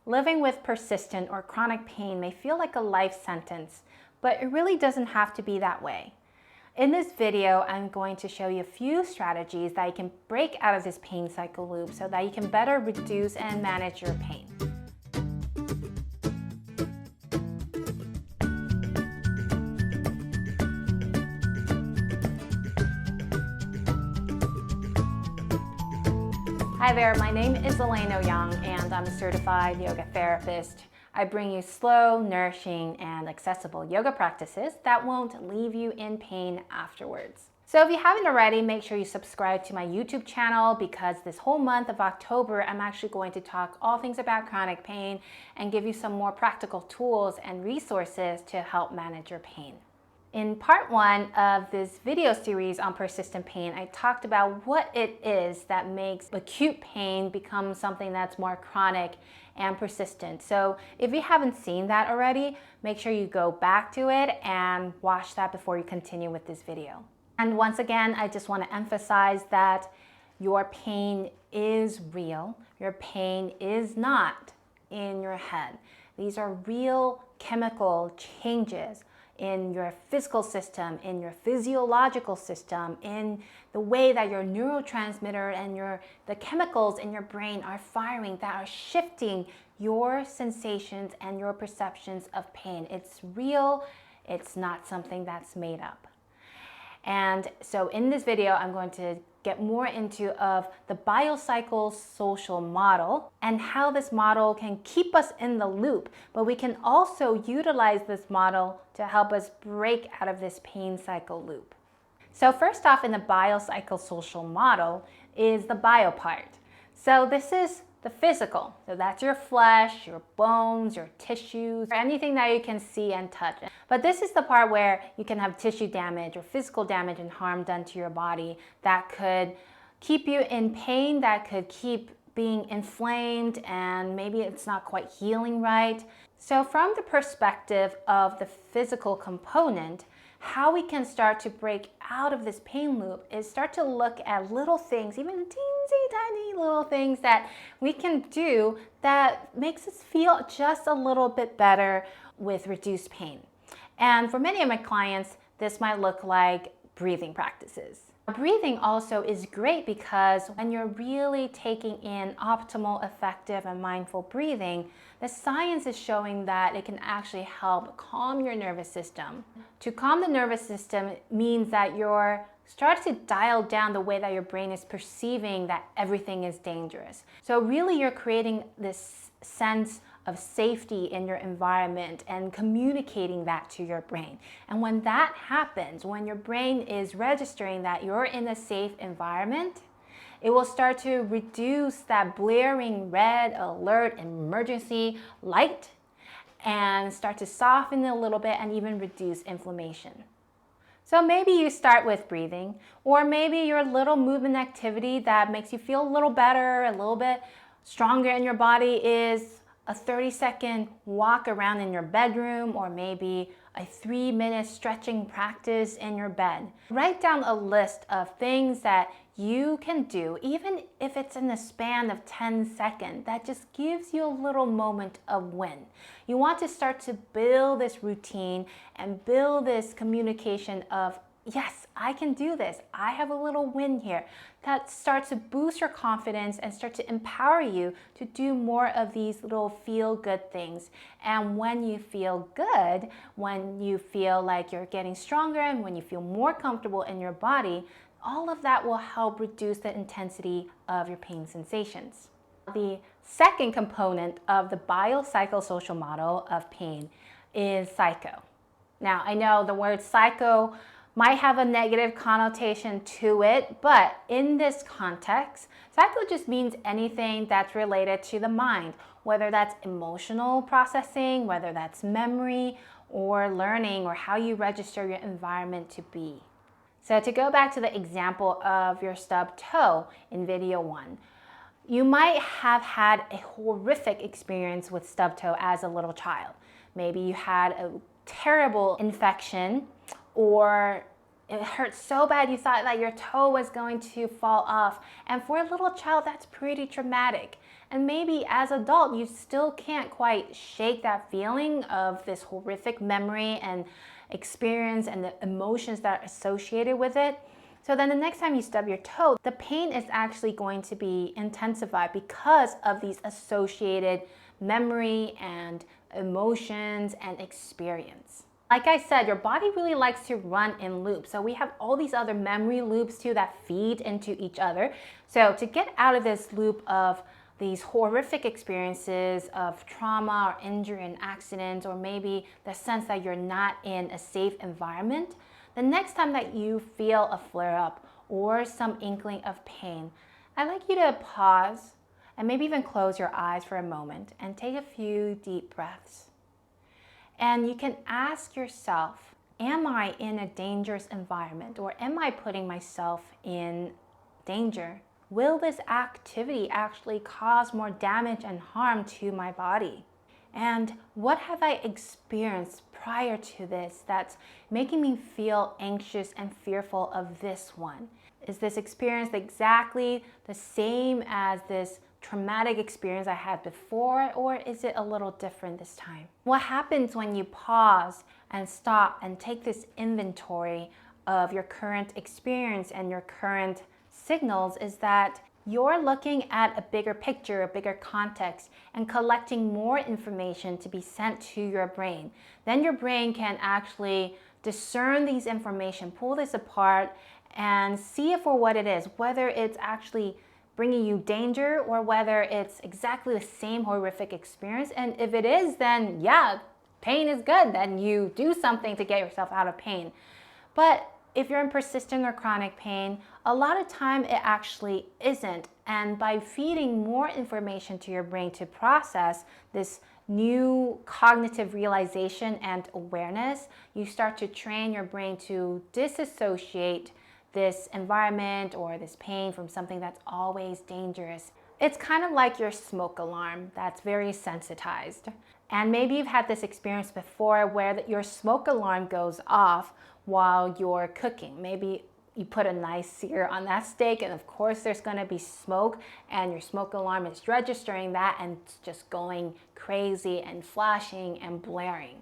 Living with persistent or chronic pain may feel like a life sentence, but it really doesn't have to be that way. In this video, I'm going to show you a few strategies that you can break out of this pain cycle loop so that you can better reduce and manage your pain. Hi there, my name is Elaine Young and I'm a certified yoga therapist. I bring you slow, nourishing, and accessible yoga practices that won't leave you in pain afterwards. So if you haven't already, make sure you subscribe to my YouTube channel because this whole month of October, I'm actually going to talk all things about chronic pain and give you some more practical tools and resources to help manage your pain. In part one of this video series on persistent pain, I talked about what it is that makes acute pain become something that's more chronic and persistent. So if you haven't seen that already, make sure you go back to it and watch that before you continue with this video. And once again, I just want to emphasize that your pain is real. Your pain is not in your head. These are real chemical changes in your physical system, in your physiological system, in the way that your neurotransmitter and the chemicals in your brain are firing that are shifting your sensations and your perceptions of pain. It's real, it's not something that's made up. And so in this video, I'm going to get more into the biopsychosocial model and how this model can keep us in the loop, but we can also utilize this model to help us break out of this pain cycle loop. So first off, in the biopsychosocial model is the Biopart. So this is the physical. So that's your flesh, your bones, your tissues, anything that you can see and touch. But this is the part where you can have tissue damage or physical damage and harm done to your body that could keep you in pain, that could keep being inflamed, and maybe it's not quite healing right. So from the perspective of the physical component, how we can start to break out of this pain loop is start to look at little things, even teensy tiny little things that we can do that makes us feel just a little bit better with reduced pain. And for many of my clients, this might look like breathing practices. Breathing also is great because when you're really taking in optimal, effective, and mindful breathing, the science is showing that it can actually help calm your nervous system. To calm the nervous system means that you're starting to dial down the way that your brain is perceiving that everything is dangerous. So really you're creating this sense of safety in your environment and communicating that to your brain. And when that happens, when your brain is registering that you're in a safe environment, it will start to reduce that blaring red alert emergency light and start to soften it a little bit and even reduce inflammation. So maybe you start with breathing, or maybe your little movement activity that makes you feel a little better, a little bit stronger in your body is a 30-second walk around in your bedroom, or maybe a 3-minute stretching practice in your bed. Write down a list of things that you can do, even if it's in the span of 10 seconds, that just gives you a little moment of win. You want to start to build this routine and build this communication of, yes, I can do this. I have a little win here. That starts to boost your confidence and start to empower you to do more of these little feel-good things. And when you feel good, when you feel like you're getting stronger and when you feel more comfortable in your body, all of that will help reduce the intensity of your pain sensations. The second component of the biopsychosocial model of pain is psycho. Now, I know the word psycho might have a negative connotation to it, but in this context, psycho just means anything that's related to the mind, whether that's emotional processing, whether that's memory or learning, or how you register your environment to be. So to go back to the example of your stubbed toe in video 1, you might have had a horrific experience with stubbed toe as a little child. Maybe you had a terrible infection, or it hurt so bad you thought that your toe was going to fall off. And for a little child, that's pretty traumatic. And maybe as an adult, you still can't quite shake that feeling of this horrific memory and experience and the emotions that are associated with it. So then the next time you stub your toe, the pain is actually going to be intensified because of these associated memory and emotions and experience. Like I said, your body really likes to run in loops. So we have all these other memory loops too that feed into each other. So to get out of this loop of these horrific experiences of trauma or injury and accidents, or maybe the sense that you're not in a safe environment, the next time that you feel a flare-up or some inkling of pain, I'd like you to pause and maybe even close your eyes for a moment and take a few deep breaths. And you can ask yourself, am I in a dangerous environment, or am I putting myself in danger? Will this activity actually cause more damage and harm to my body? And what have I experienced prior to this that's making me feel anxious and fearful of this one? Is this experience exactly the same as this traumatic experience I had before, or is it a little different this time? What happens when you pause and stop and take this inventory of your current experience and your current signals is that you're looking at a bigger picture, a bigger context, and collecting more information to be sent to your brain. Then your brain can actually discern these information, pull this apart, and see it for what it is, whether it's actually bringing you danger or whether it's exactly the same horrific experience. And if it is, then yeah, pain is good. Then you do something to get yourself out of pain. But if you're in persistent or chronic pain, a lot of time it actually isn't. And by feeding more information to your brain to process this new cognitive realization and awareness, you start to train your brain to disassociate this environment or this pain from something that's always dangerous. It's kind of like your smoke alarm that's very sensitized. And maybe you've had this experience before where your smoke alarm goes off while you're cooking. Maybe you put a nice sear on that steak, and of course there's going to be smoke, and your smoke alarm is registering that and it's just going crazy and flashing and blaring.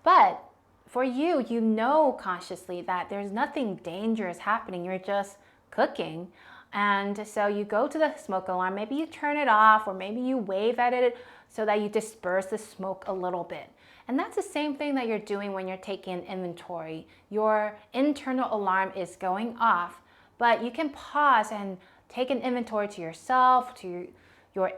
But for you, you know consciously that there's nothing dangerous happening. You're just cooking. And so you go to the smoke alarm, maybe you turn it off, or maybe you wave at it so that you disperse the smoke a little bit. And that's the same thing that you're doing when you're taking inventory. Your internal alarm is going off, but you can pause and take an inventory to yourself, to your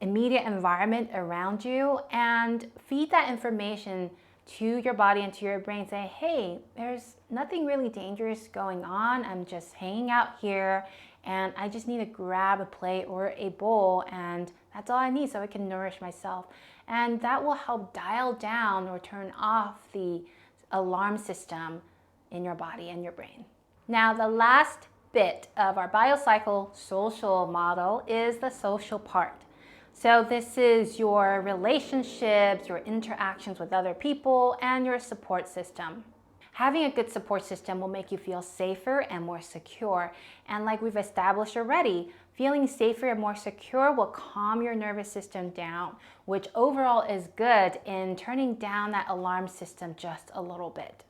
immediate environment around you, and feed that information to your body and to your brain. Say, hey, there's nothing really dangerous going on. I'm just hanging out here and I just need to grab a plate or a bowl, and that's all I need so I can nourish myself. And that will help dial down or turn off the alarm system in your body and your brain. Now, the last bit of our biopsychosocial model is the social part. So this is your relationships, your interactions with other people, and your support system. Having a good support system will make you feel safer and more secure. And like we've established already, feeling safer and more secure will calm your nervous system down, which overall is good in turning down that alarm system just a little bit.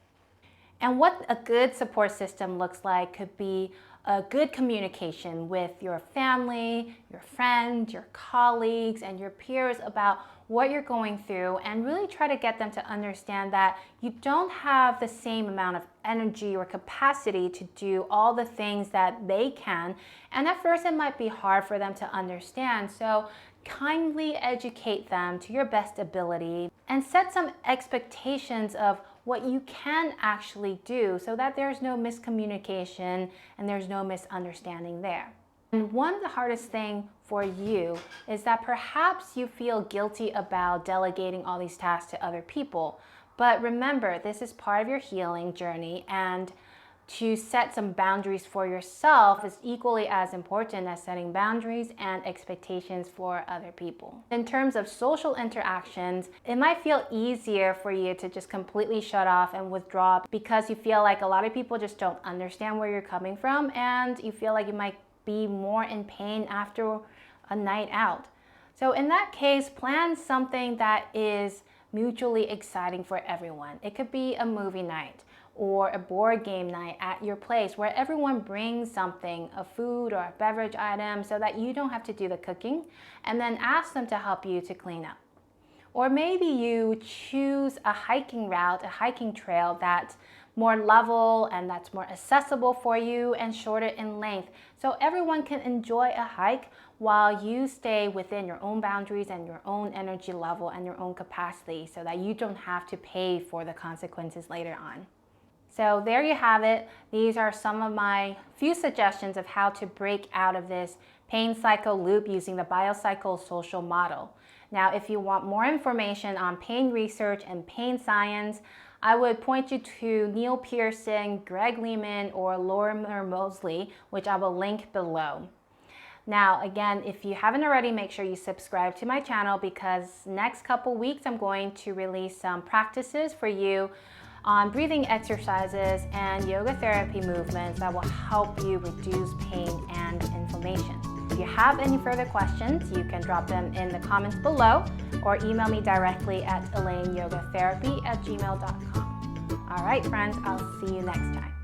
And what a good support system looks like could be a good communication with your family, your friends, your colleagues, and your peers about what you're going through, and really try to get them to understand that you don't have the same amount of energy or capacity to do all the things that they can. And at first it might be hard for them to understand. So kindly educate them to your best ability and set some expectations of what you can actually do so that there's no miscommunication and there's no misunderstanding there. And one of the hardest things for you is that perhaps you feel guilty about delegating all these tasks to other people. But remember, this is part of your healing journey, and to set some boundaries for yourself is equally as important as setting boundaries and expectations for other people. In terms of social interactions, it might feel easier for you to just completely shut off and withdraw because you feel like a lot of people just don't understand where you're coming from, and you feel like you might be more in pain after a night out. So in that case, plan something that is mutually exciting for everyone. It could be a movie night or a board game night at your place where everyone brings something, a food or a beverage item, so that you don't have to do the cooking, and then ask them to help you to clean up. Or maybe you choose a hiking route, a hiking trail that's more level and that's more accessible for you and shorter in length, so everyone can enjoy a hike while you stay within your own boundaries and your own energy level and your own capacity, so that you don't have to pay for the consequences later on. So there you have it. These are some of my few suggestions of how to break out of this pain cycle loop using the biopsychosocial model. Now, if you want more information on pain research and pain science, I would point you to Neil Pearson, Greg Lehman, or Lorimer Mosley, which I will link below. Now, again, if you haven't already, make sure you subscribe to my channel, because next couple weeks I'm going to release some practices for you on breathing exercises and yoga therapy movements that will help you reduce pain and inflammation. If you have any further questions, you can drop them in the comments below or email me directly at elaineyogatherapy@gmail.com. All right, friends, I'll see you next time.